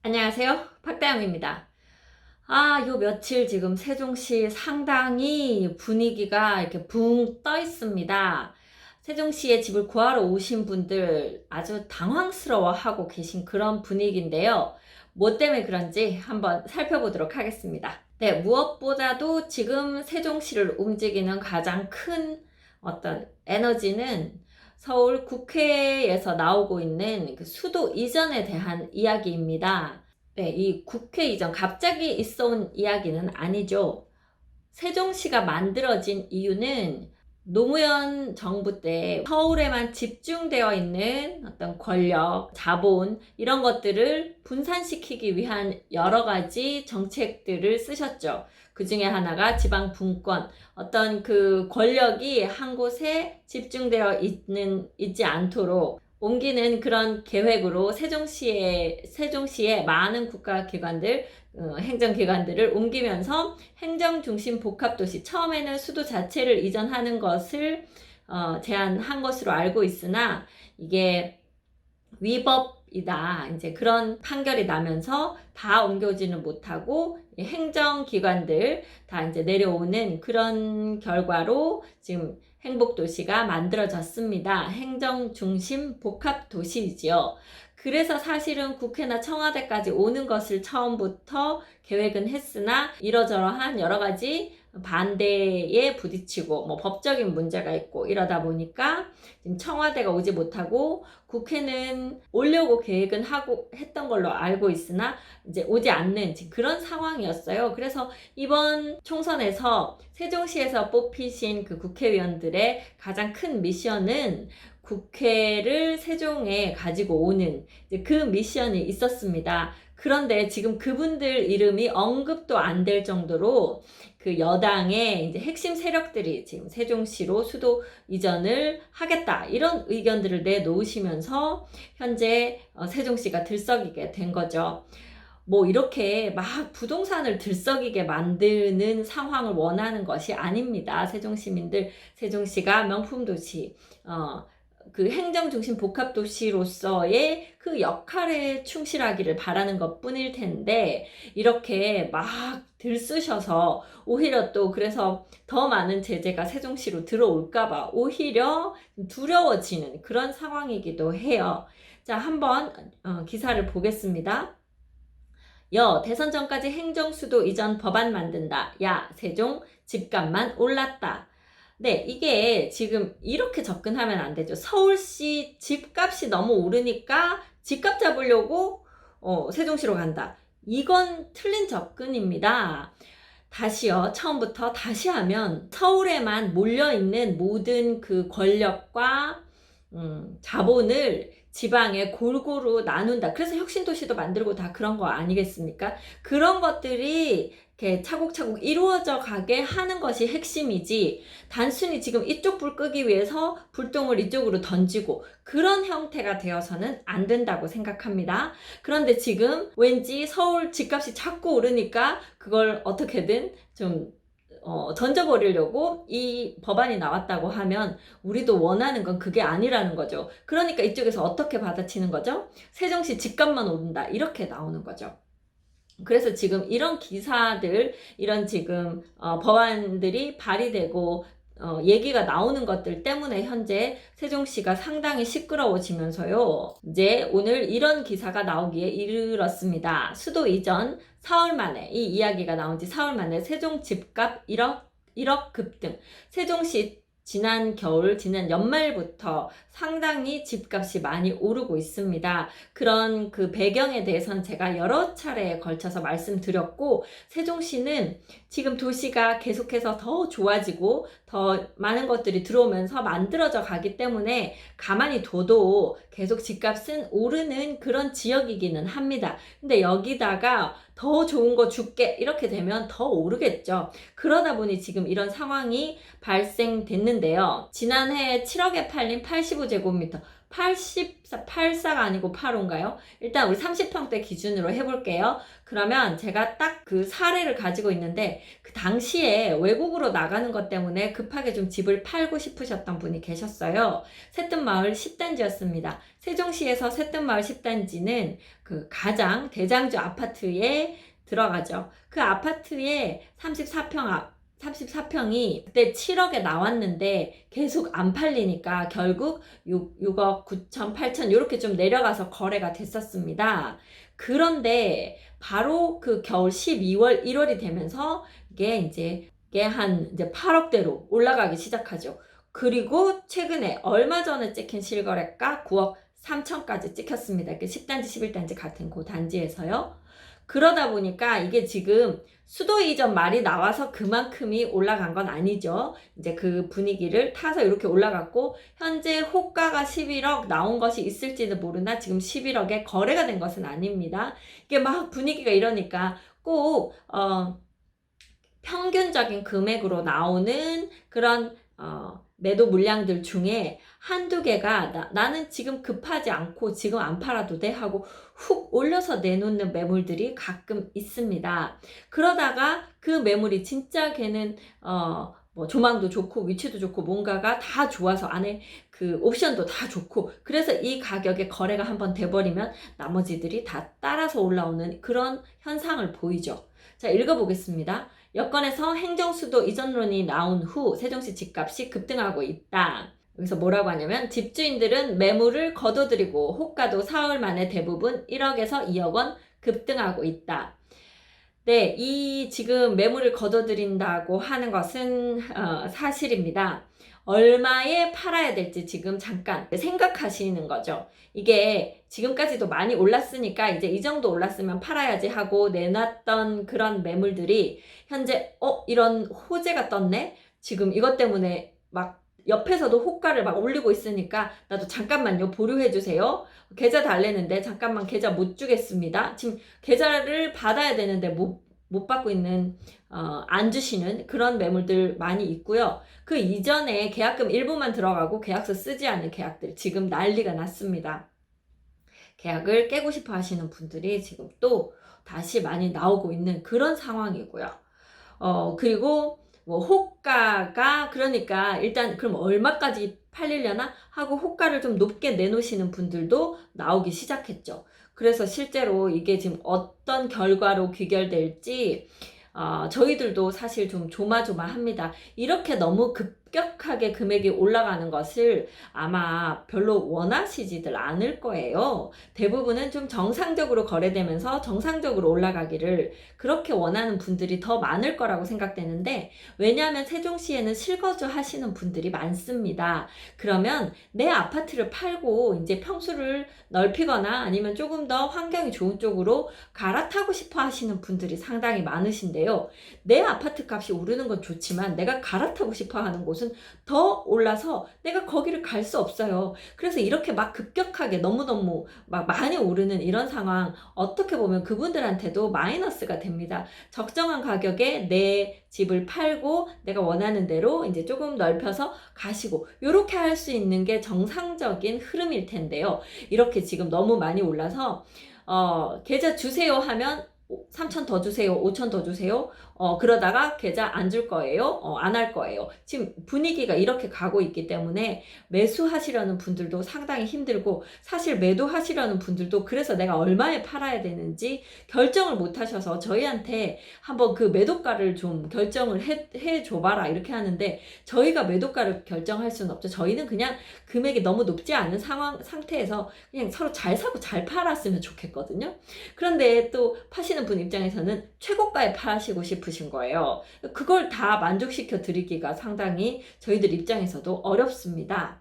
안녕하세요. 박다영입니다. 요 며칠 지금 세종시 상당히 분위기가 이렇게 붕 떠 있습니다. 세종시에 집을 구하러 오신 분들 아주 당황스러워하고 계신 그런 분위기인데요. 뭐 때문에 그런지 한번 살펴보도록 하겠습니다. 네, 무엇보다도 지금 세종시를 움직이는 가장 큰 어떤 에너지는 서울 국회에서 나오고 있는 그 수도 이전에 대한 이야기입니다. 네, 이 국회 이전 갑자기 있어온 이야기는 아니죠. 세종시가 만들어진 이유는 노무현 정부 때 서울에만 집중되어 있는 어떤 권력, 자본 이런 것들을 분산시키기 위한 여러 가지 정책들을 쓰셨죠. 그 중에 하나가 지방 분권, 어떤 그 권력이 한 곳에 집중되어 있지 않도록 옮기는 그런 계획으로 세종시에 많은 국가기관들, 행정기관들을 옮기면서 행정중심 복합도시, 처음에는 수도 자체를 이전하는 것을 제안한 것으로 알고 있으나 이게 위법이다. 이제 그런 판결이 나면서 다 옮겨오지는 못하고 행정기관들 다 이제 내려오는 그런 결과로 지금 행복도시가 만들어졌습니다. 행정중심 복합도시이지요. 그래서 사실은 국회나 청와대까지 오는 것을 처음부터 계획은 했으나 이러저러한 여러 가지 반대에 부딪히고 뭐 법적인 문제가 있고 이러다 보니까 지금 청와대가 오지 못하고 국회는 오려고 계획은 하고 했던 걸로 알고 있으나 이제 오지 않는 그런 상황이었어요. 그래서 이번 총선에서 세종시에서 뽑히신 그 국회의원들의 가장 큰 미션은 국회를 세종에 가지고 오는 그 미션이 있었습니다. 그런데 지금 그분들 이름이 언급도 안 될 정도로 그 여당의 이제 핵심 세력들이 지금 세종시로 수도 이전을 하겠다 이런 의견들을 내놓으시면서 현재 세종시가 들썩이게 된 거죠. 뭐 이렇게 막 부동산을 들썩이게 만드는 상황을 원하는 것이 아닙니다. 세종시민들, 세종시가 명품도시, 그 행정중심 복합도시로서의 그 역할에 충실하기를 바라는 것 뿐일 텐데, 이렇게 막 들쑤셔서 오히려 또 그래서 더 많은 제재가 세종시로 들어올까봐 오히려 두려워지는 그런 상황이기도 해요. 자, 한번 기사를 보겠습니다. 대선 전까지 행정수도 이전 법안 만든다. 야, 세종 집값만 올랐다. 네, 이게 지금 이렇게 접근하면 안 되죠. 서울시 집값이 너무 오르니까 집값 잡으려고 세종시로 간다. 이건 틀린 접근입니다. 다시요, 처음부터 다시 하면 서울에만 몰려있는 모든 그 권력과 자본을 지방에 골고루 나눈다. 그래서 혁신도시도 만들고 다 그런 거 아니겠습니까? 그런 것들이 이렇게 차곡차곡 이루어져 가게 하는 것이 핵심이지, 단순히 지금 이쪽 불 끄기 위해서 불똥을 이쪽으로 던지고 그런 형태가 되어서는 안 된다고 생각합니다. 그런데 지금 왠지 서울 집값이 자꾸 오르니까 그걸 어떻게든 좀 던져버리려고 이 법안이 나왔다고 하면 우리도 원하는 건 그게 아니라는 거죠. 그러니까 이쪽에서 어떻게 받아치는 거죠? 세종시 집값만 오른다 이렇게 나오는 거죠. 그래서 지금 이런 기사들, 이런 지금 법안들이 발의되고 얘기가 나오는 것들 때문에 현재 세종시가 상당히 시끄러워지면서요. 이제 오늘 이런 기사가 나오기에 이르렀습니다. 수도 이전 사흘 만에, 이 이야기가 나온 지 사흘 만에 세종 집값 1억 급등. 세종시 지난 겨울, 지난 연말부터 상당히 집값이 많이 오르고 있습니다. 그런 그 배경에 대해서는 제가 여러 차례에 걸쳐서 말씀드렸고, 세종시는 지금 도시가 계속해서 더 좋아지고 더 많은 것들이 들어오면서 만들어져 가기 때문에 가만히 둬도 계속 집값은 오르는 그런 지역이기는 합니다. 근데 여기다가 더 좋은 거 줄게 이렇게 되면 더 오르겠죠. 그러다 보니 지금 이런 상황이 발생됐는데요. 지난해 7억에 팔린 85제곱미터 84가 아니고 85인가요? 일단 우리 30평대 기준으로 해볼게요. 그러면 제가 딱 그 사례를 가지고 있는데, 그 당시에 외국으로 나가는 것 때문에 급하게 좀 집을 팔고 싶으셨던 분이 계셨어요. 새뜸마을 10단지였습니다. 세종시에서 새뜸마을 10단지는 그 가장 대장주 아파트에 들어가죠. 그 아파트에 34평이 그때 7억에 나왔는데 계속 안 팔리니까 결국 6억 9천, 8천 이렇게 좀 내려가서 거래가 됐었습니다. 그런데 바로 그 겨울 12월, 1월이 되면서 이게 한 이제 8억대로 올라가기 시작하죠. 그리고 최근에 얼마 전에 찍힌 실거래가 9억 3천까지 찍혔습니다. 10단지, 11단지 같은 그 단지에서요. 그러다 보니까 이게 지금 수도 이전 말이 나와서 그만큼이 올라간 건 아니죠. 이제 그 분위기를 타서 이렇게 올라갔고, 현재 호가가 11억 나온 것이 있을지도 모르나 지금 11억에 거래가 된 것은 아닙니다. 이게 막 분위기가 이러니까 꼭 평균적인 금액으로 나오는 그런 매도 물량들 중에 한두 개가 나는 지금 급하지 않고 지금 안 팔아도 돼 하고 훅 올려서 내놓는 매물들이 가끔 있습니다. 그러다가 그 매물이 진짜 걔는 뭐 조망도 좋고 위치도 좋고 뭔가가 다 좋아서 안에 그 옵션도 다 좋고, 그래서 이 가격에 거래가 한번 돼버리면 나머지들이 다 따라서 올라오는 그런 현상을 보이죠. 자, 읽어보겠습니다. 여건에서 행정수도 이전론이 나온 후 세종시 집값이 급등하고 있다. 여기서 뭐라고 하냐면, 집주인들은 매물을 거둬들이고 호가도 사흘 만에 대부분 1억에서 2억 원 급등하고 있다. 네, 이 지금 매물을 거둬들인다고 하는 것은 사실입니다. 얼마에 팔아야 될지 지금 잠깐 생각하시는 거죠. 이게 지금까지도 많이 올랐으니까 이제 이 정도 올랐으면 팔아야지 하고 내놨던 그런 매물들이 현재 이런 호재가 떴네? 지금 이것 때문에 막 옆에서도 호가를 막 올리고 있으니까 나도 잠깐만요, 보류해 주세요. 계좌 달래는데 잠깐만 계좌 못 주겠습니다. 지금 계좌를 받아야 되는데 못 받고 있는 안 주시는 그런 매물들 많이 있고요. 그 이전에 계약금 일부만 들어가고 계약서 쓰지 않은 계약들 지금 난리가 났습니다. 계약을 깨고 싶어 하시는 분들이 지금 또 다시 많이 나오고 있는 그런 상황이고요. 그리고 뭐 호가가, 그러니까 일단 그럼 얼마까지 팔리려나 하고 호가를 좀 높게 내놓으시는 분들도 나오기 시작했죠. 그래서 실제로 이게 지금 어떤 결과로 귀결될지 저희들도 사실 좀 조마조마합니다. 이렇게 너무 급격하게 금액이 올라가는 것을 아마 별로 원하시지들 않을 거예요. 대부분은 좀 정상적으로 거래되면서 정상적으로 올라가기를 그렇게 원하는 분들이 더 많을 거라고 생각되는데, 왜냐하면 세종시에는 실거주 하시는 분들이 많습니다. 그러면 내 아파트를 팔고 이제 평수를 넓히거나 아니면 조금 더 환경이 좋은 쪽으로 갈아타고 싶어 하시는 분들이 상당히 많으신데요. 내 아파트 값이 오르는 건 좋지만 내가 갈아타고 싶어 하는 곳은 더 올라서 내가 거기를 갈 수 없어요. 그래서 이렇게 막 급격하게 너무너무 막 많이 오르는 이런 상황, 어떻게 보면 그분들한테도 마이너스가 됩니다. 적정한 가격에 내 집을 팔고 내가 원하는 대로 이제 조금 넓혀서 가시고, 이렇게 할 수 있는 게 정상적인 흐름일 텐데요. 이렇게 지금 너무 많이 올라서 계좌 주세요 하면 3천 더 주세요, 5천 더 주세요. 그러다가 계좌 안 줄 거예요, 안 할 거예요. 지금 분위기가 이렇게 가고 있기 때문에 매수하시려는 분들도 상당히 힘들고, 사실 매도하시려는 분들도 그래서 내가 얼마에 팔아야 되는지 결정을 못 하셔서 저희한테 한번 그 매도가를 좀 결정을 해 줘봐라 이렇게 하는데, 저희가 매도가를 결정할 수는 없죠. 저희는 그냥 금액이 너무 높지 않은 상태에서 그냥 서로 잘 사고 잘 팔았으면 좋겠거든요. 그런데 또 파시는 분 입장에서는 최고가에 파시고 싶으신 거예요. 그걸 다 만족시켜 드리기가 상당히 저희들 입장에서도 어렵습니다.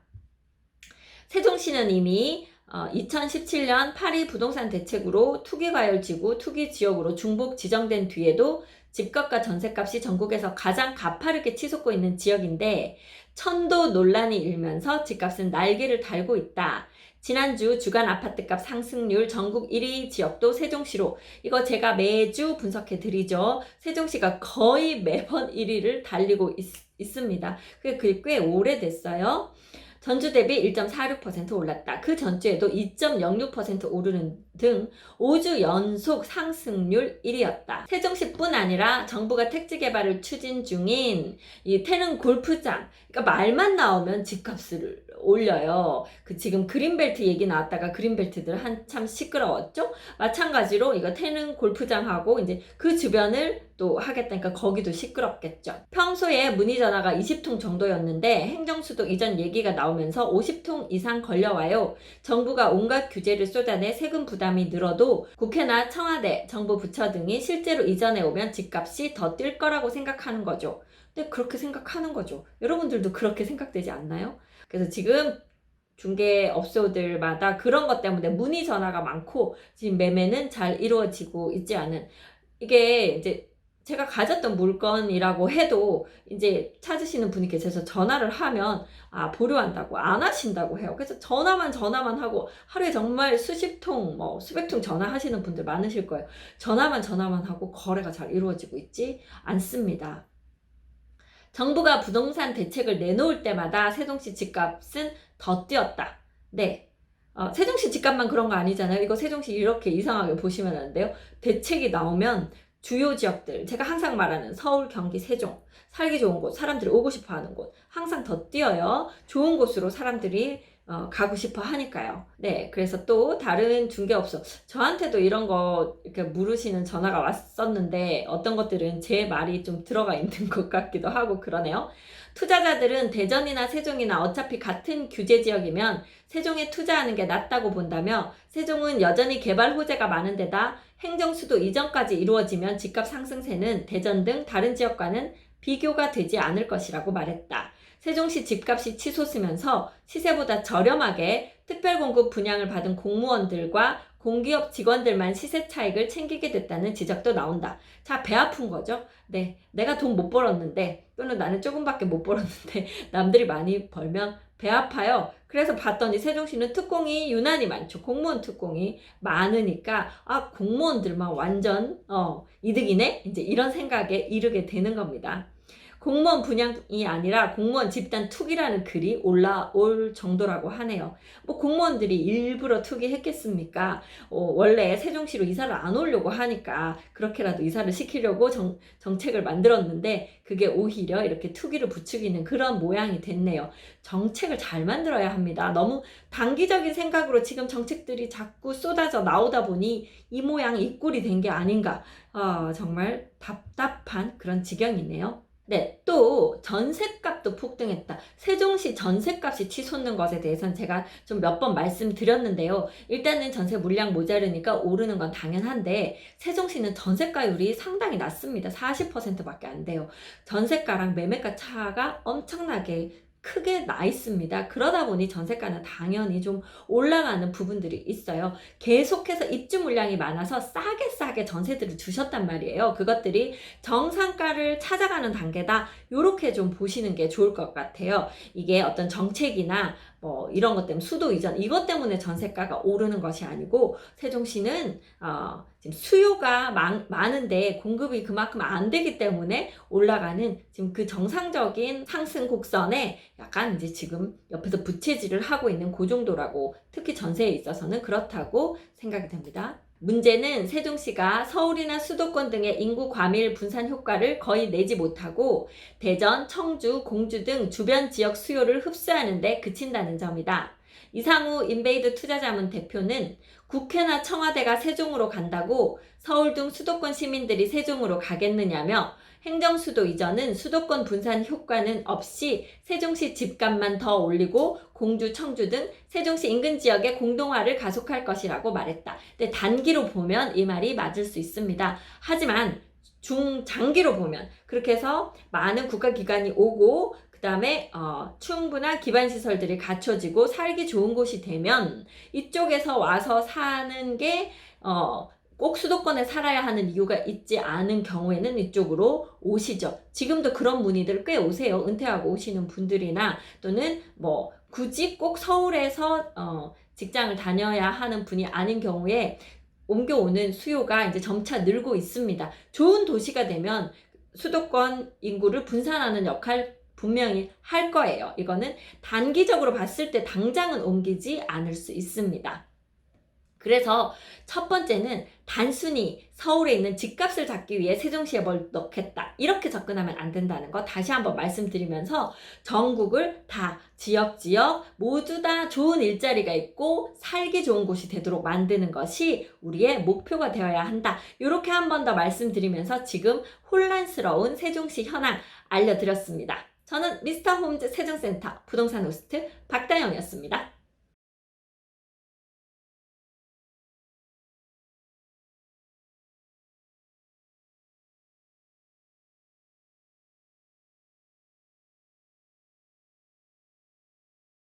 세종시는 이미 2017년 파리 부동산 대책으로 투기과열지구, 투기지역으로 중복 지정된 뒤에도 집값과 전셋값이 전국에서 가장 가파르게 치솟고 있는 지역인데, 천도 논란이 일면서 집값은 날개를 달고 있다. 지난주 주간 아파트값 상승률 전국 1위 지역도 세종시로, 이거 제가 매주 분석해 드리죠. 세종시가 거의 매번 1위를 달리고 있습니다. 그게 꽤 오래됐어요. 전주 대비 1.46% 올랐다. 그 전주에도 2.06% 오르는 등 5주 연속 상승률 1위였다. 세종시뿐 아니라 정부가 택지 개발을 추진 중인 이 태릉 골프장, 그러니까 말만 나오면 집값을 올려요. 지금 그린벨트 얘기 나왔다가 그린벨트들 한참 시끄러웠죠? 마찬가지로 이거 태릉 골프장하고 이제 그 주변을 또 하겠다니까 거기도 시끄럽겠죠. 평소에 문의 전화가 20통 정도였는데 행정수도 이전 얘기가 나오면서 50통 이상 걸려와요. 정부가 온갖 규제를 쏟아내 세금 부담이 늘어도 국회나 청와대, 정부 부처 등이 실제로 이전해 오면 집값이 더 뛸 거라고 생각하는 거죠. 근데 그렇게 생각하는 거죠. 여러분들도 그렇게 생각되지 않나요? 그래서 지금 중개업소들마다 그런 것 때문에 문의 전화가 많고 지금 매매는 잘 이루어지고 있지 않은, 이게 이제 제가 가졌던 물건이라고 해도 이제 찾으시는 분이 계셔서 전화를 하면 보류한다고 안 하신다고 해요. 그래서 전화만 하고 하루에 정말 수십 통, 수백 통 전화하시는 분들 많으실 거예요. 전화만 하고 거래가 잘 이루어지고 있지 않습니다. 정부가 부동산 대책을 내놓을 때마다 세종시 집값은 더 뛰었다. 네. 세종시 집값만 그런 거 아니잖아요. 이거 세종시 이렇게 이상하게 보시면 안 돼요. 대책이 나오면 주요 지역들, 제가 항상 말하는 서울, 경기, 세종, 살기 좋은 곳, 사람들이 오고 싶어 하는 곳 항상 더 뛰어요. 좋은 곳으로 사람들이 가고 싶어 하니까요. 네, 그래서 또 다른 중개업소, 저한테도 이런 거 이렇게 물으시는 전화가 왔었는데 어떤 것들은 제 말이 좀 들어가 있는 것 같기도 하고 그러네요. 투자자들은 대전이나 세종이나 어차피 같은 규제 지역이면 세종에 투자하는 게 낫다고 본다며, 세종은 여전히 개발 호재가 많은 데다 행정수도 이전까지 이루어지면 집값 상승세는 대전 등 다른 지역과는 비교가 되지 않을 것이라고 말했다. 세종시 집값이 치솟으면서 시세보다 저렴하게 특별공급 분양을 받은 공무원들과 공기업 직원들만 시세 차익을 챙기게 됐다는 지적도 나온다. 자, 배 아픈 거죠? 네, 내가 돈 못 벌었는데, 또는 나는 조금밖에 못 벌었는데 남들이 많이 벌면 배 아파요. 그래서 봤더니 세종시는 특공이 유난히 많죠. 공무원 특공이 많으니까 공무원들만 완전 이득이네? 이제 이런 생각에 이르게 되는 겁니다. 공무원 분양이 아니라 공무원 집단 투기라는 글이 올라올 정도라고 하네요. 공무원들이 일부러 투기했겠습니까? 원래 세종시로 이사를 안 오려고 하니까 그렇게라도 이사를 시키려고 정책을 만들었는데 그게 오히려 이렇게 투기를 부추기는 그런 모양이 됐네요. 정책을 잘 만들어야 합니다. 너무 단기적인 생각으로 지금 정책들이 자꾸 쏟아져 나오다 보니 이 모양 이 꼴이 된 게 아닌가. 정말 답답한 그런 지경이네요. 네, 또 전셋값도 폭등했다. 세종시 전셋값이 치솟는 것에 대해서는 제가 좀 몇 번 말씀드렸는데요. 일단은 전세 물량 모자르니까 오르는 건 당연한데 세종시는 전세가율이 상당히 낮습니다. 40%밖에 안 돼요. 전세가랑 매매가 차가 엄청나게 크게 나 있습니다. 그러다 보니 전세가는 당연히 좀 올라가는 부분들이 있어요. 계속해서 입주 물량이 많아서 싸게 전세들을 주셨단 말이에요. 그것들이 정상가를 찾아가는 단계다. 요렇게 좀 보시는 게 좋을 것 같아요. 이게 어떤 정책이나 이런 것 때문에 수도 이전 이것 때문에 전세가가 오르는 것이 아니고 세종시는 지금 수요가 많은데 공급이 그만큼 안 되기 때문에 올라가는 지금 그 정상적인 상승 곡선에 약간 이제 지금 옆에서 부채질을 하고 있는 그 정도라고, 특히 전세에 있어서는 그렇다고 생각이 됩니다. 문제는 세종시가 서울이나 수도권 등의 인구 과밀 분산 효과를 거의 내지 못하고 대전, 청주, 공주 등 주변 지역 수요를 흡수하는 데 그친다는 점이다. 이상우 인베이드 투자자문 대표는 국회나 청와대가 세종으로 간다고 서울 등 수도권 시민들이 세종으로 가겠느냐며, 행정수도 이전은 수도권 분산 효과는 없이 세종시 집값만 더 올리고 공주, 청주 등 세종시 인근 지역의 공동화를 가속할 것이라고 말했다. 근데 단기로 보면 이 말이 맞을 수 있습니다. 하지만 중장기로 보면 그렇게 해서 많은 국가기관이 오고 그 다음에 충분한 기반시설들이 갖춰지고 살기 좋은 곳이 되면 이쪽에서 와서 사는 게 꼭 수도권에 살아야 하는 이유가 있지 않은 경우에는 이쪽으로 오시죠. 지금도 그런 문의들 꽤 오세요. 은퇴하고 오시는 분들이나 또는 굳이 꼭 서울에서 직장을 다녀야 하는 분이 아닌 경우에 옮겨오는 수요가 이제 점차 늘고 있습니다. 좋은 도시가 되면 수도권 인구를 분산하는 역할 분명히 할 거예요. 이거는 단기적으로 봤을 때 당장은 옮기지 않을 수 있습니다. 그래서 첫 번째는 단순히 서울에 있는 집값을 잡기 위해 세종시에 뭘 넣겠다, 이렇게 접근하면 안 된다는 거 다시 한번 말씀드리면서, 전국을 다 지역 모두 다 좋은 일자리가 있고 살기 좋은 곳이 되도록 만드는 것이 우리의 목표가 되어야 한다, 이렇게 한 번 더 말씀드리면서 지금 혼란스러운 세종시 현황 알려드렸습니다. 저는 미스터 홈즈 세종센터 부동산 호스트 박다영이었습니다.